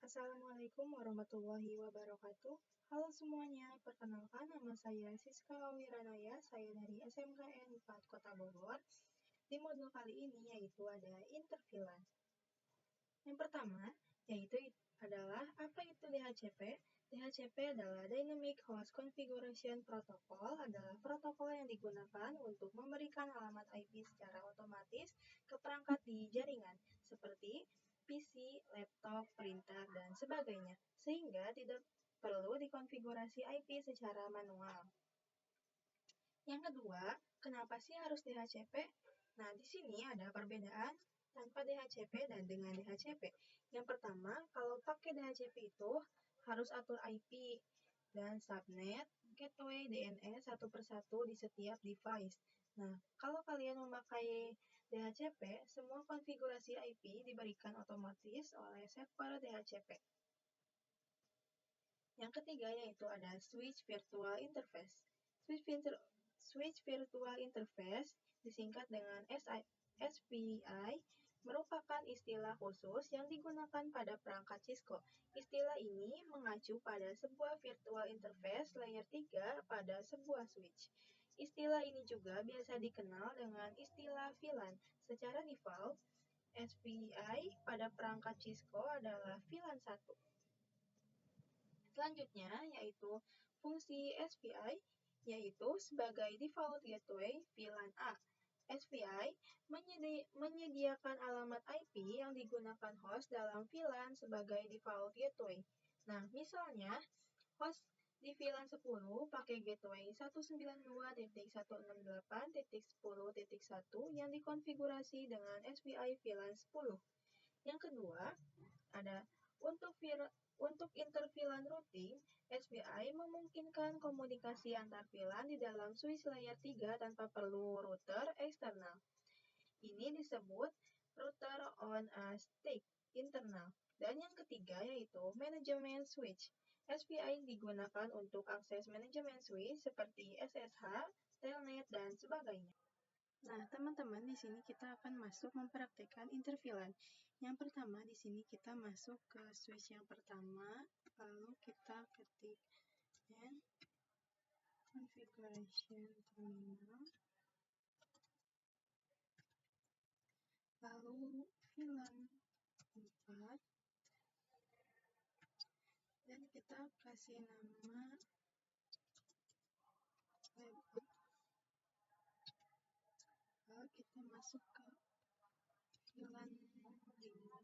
Assalamualaikum warahmatullahi wabarakatuh. Halo semuanya, perkenalkan nama saya Siska Wiranaya, saya dari SMKN 4 Kota Bogor. Di modul kali ini yaitu ada intervilan. Yang pertama yaitu adalah apa itu DHCP? DHCP adalah Dynamic Host Configuration Protocol, adalah protokol yang digunakan untuk memberikan alamat IP secara otomatis ke perangkat di jaringan seperti PC, laptop, printer, dan sebagainya, sehingga tidak perlu dikonfigurasi IP secara manual. Yang kedua, kenapa sih harus DHCP? Nah, di sini ada perbedaan tanpa DHCP dan dengan DHCP. Yang pertama, kalau pakai DHCP itu harus atur IP dan subnet, gateway, DNS satu persatu di setiap device. Nah, kalau kalian memakai DHCP, semua konfigurasi IP diberikan otomatis oleh server DHCP. Yang ketiga yaitu ada Switch Virtual Interface. Switch Virtual Interface disingkat dengan SVI merupakan istilah khusus yang digunakan pada perangkat Cisco. Istilah ini mengacu pada sebuah virtual interface layer 3 pada sebuah switch. Istilah ini juga biasa dikenal dengan istilah VLAN. Secara default, SVI pada perangkat Cisco adalah VLAN 1. Selanjutnya yaitu fungsi SVI, yaitu sebagai default gateway VLAN A. SVI menyediakan alamat IP yang digunakan host dalam VLAN sebagai default gateway. Nah, misalnya host di VLAN 10 pakai gateway 192.168.10.1 yang dikonfigurasi dengan SVI VLAN 10. Yang kedua, ada untuk inter-VLAN routing, SVI memungkinkan komunikasi antar VLAN di dalam switch layer 3 tanpa perlu router eksternal. Ini disebut router on a stick internal. Dan yang ketiga yaitu manajemen switch. SVI digunakan untuk akses manajemen switch seperti SSH, telnet, dan sebagainya. Nah, teman-teman, di sini kita akan masuk mempraktikkan interVLAN. Yang pertama, di sini kita masuk ke switch yang pertama, lalu kita ketik configuration terminal, lalu VLAN 4, dan kita kasih nama web. Lalu kita masuk ke VLAN 5,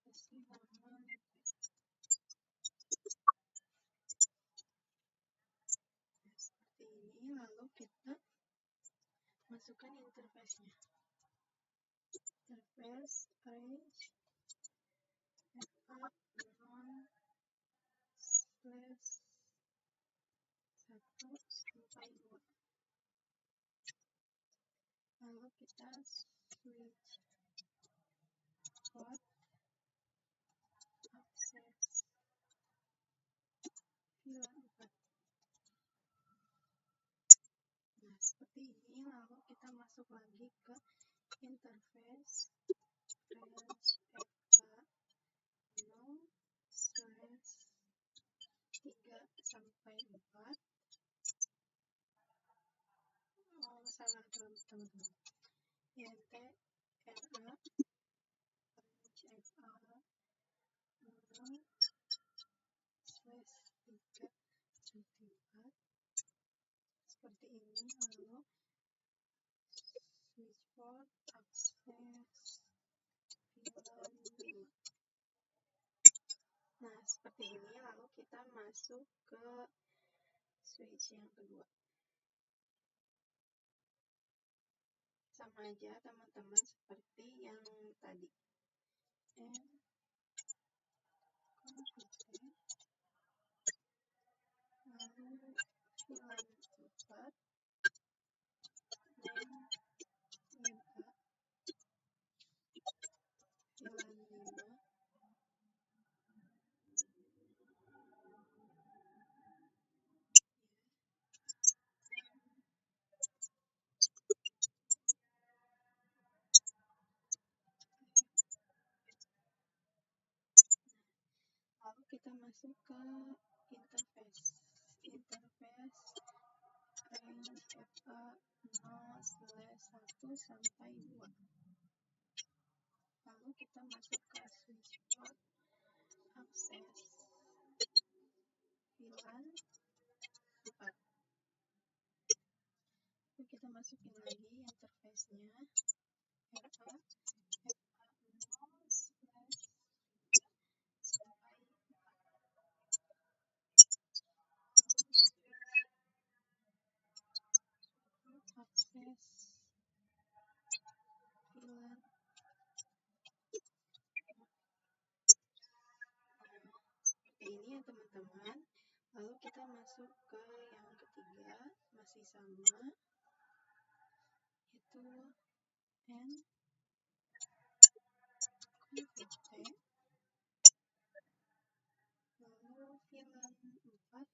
kasih nama seperti ini, lalu kita masukkan interface-nya. Interface range FA/1 sampai 2. Lalu kita switch port akses VLAN 4. Nah, seperti ini. Lalu kita masuk lagi ke interface range FA0/3 sampai 4. Salah teman-teman. INTRA range FA0/3 sampai 4. Seperti ini. Lalu switch port akses VLAN 5. Nah, seperti ini. Lalu kita masuk ke switch yang kedua. Sama aja teman-teman seperti yang tadi. Lalu VLAN 4 dan WebA VLAN 5. kita masuk ke interface range FA 0/1 sampai 2. Lalu kita masuk ke switch port, akses VLAN 4. Lalu kita masukin lagi interface-nya RA FA 0/sampai 4. Akses VLAN. Seperti ini ya teman-teman. Lalu kita masuk ke yang ketiga, masih sama, itu NKVT. Lalu VLAN 4,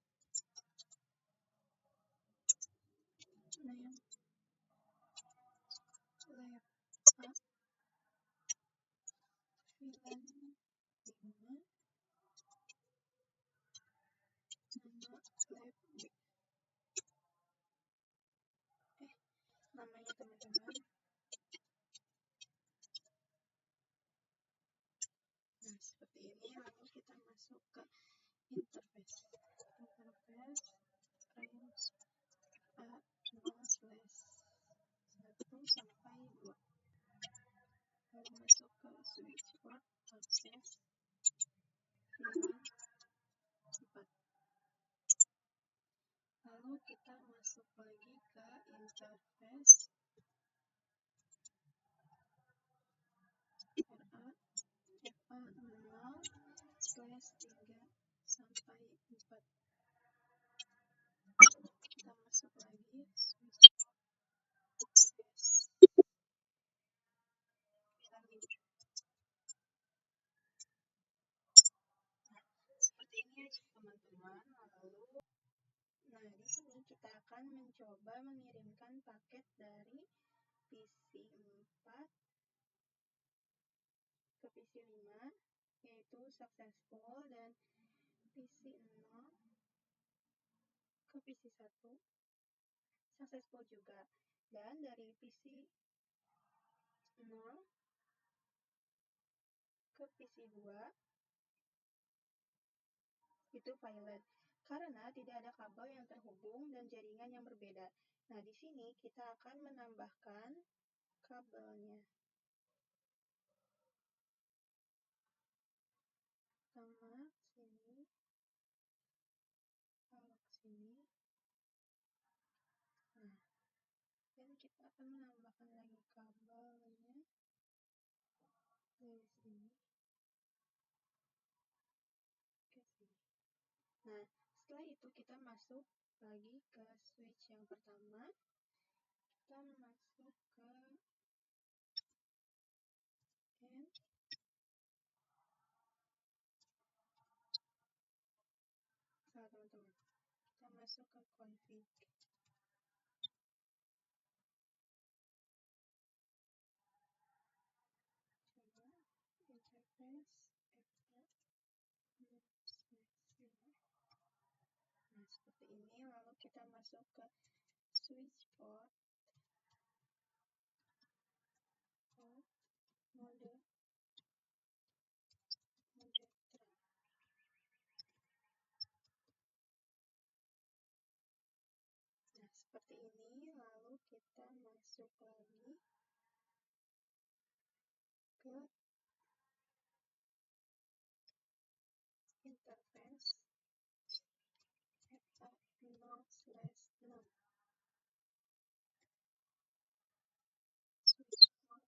name lab A, VLAN 5, nama lab B. Namanya teman-teman. Nah, seperti ini. Lalu kita masuk ke interface range A 0/1 sampai 2. Lalu masuk ke switch port, akses VLAN 4. Lalu kita masuk lagi ke interface RA FA 0/3 sampai 4. Kita masuk lagi switch akses VLAN 5. Seperti ini ya teman-teman. Nah, di sini kita akan mencoba mengirimkan paket dari PC 4 ke PC 5, yaitu successful, dan PC 0 ke PC 1 successful juga. Dan dari PC 0 ke PC 2 itu pilot, karena tidak ada kabel yang terhubung dan jaringan yang berbeda. Nah, di sini kita akan menambahkan kabelnya. Pertama sini, lalu sini. Nah, dan kita akan menambahkan lagi kabelnya dari sini ke sini. Nah, setelah itu kita masuk lagi ke switch yang pertama. Kita masuk ke N. Salah teman-teman. Kita masuk ke config. Coba interface FA. Nah, seperti ini. Lalu kita masuk ke switch port mode track. Nah, seperti ini. Lalu kita masuk lagi ke interface FA 0/6. Switch port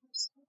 masuk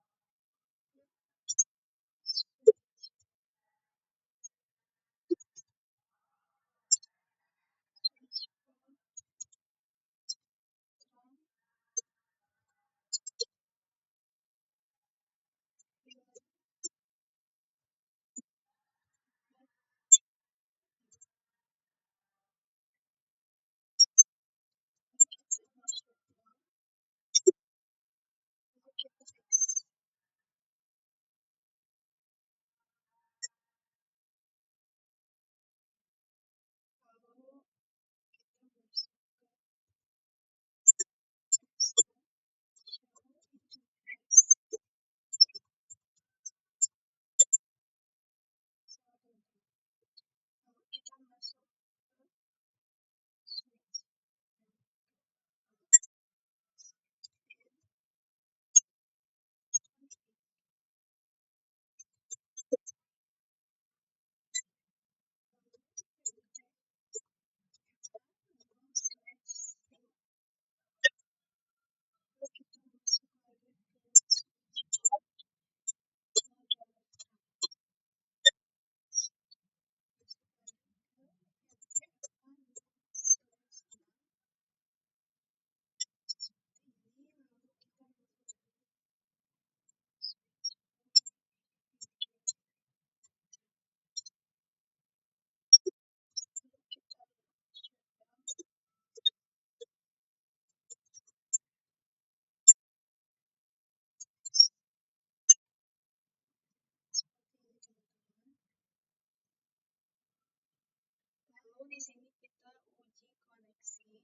di sini kita uji koneksi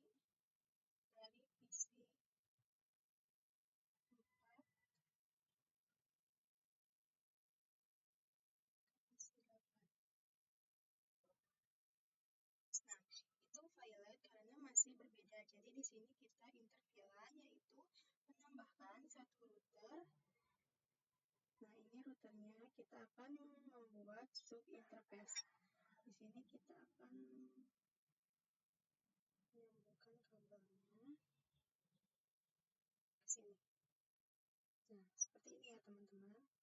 dari PC 4 ke PC 8. Nah, itu file karena masih berbeda. Jadi di sini kita interview yaitu menambahkan satu router. Nah, ini routernya kita akan membuat sub interface. Di sini kita akan menyambungkan kabelnya ke sini. Nah, seperti ini ya teman-teman.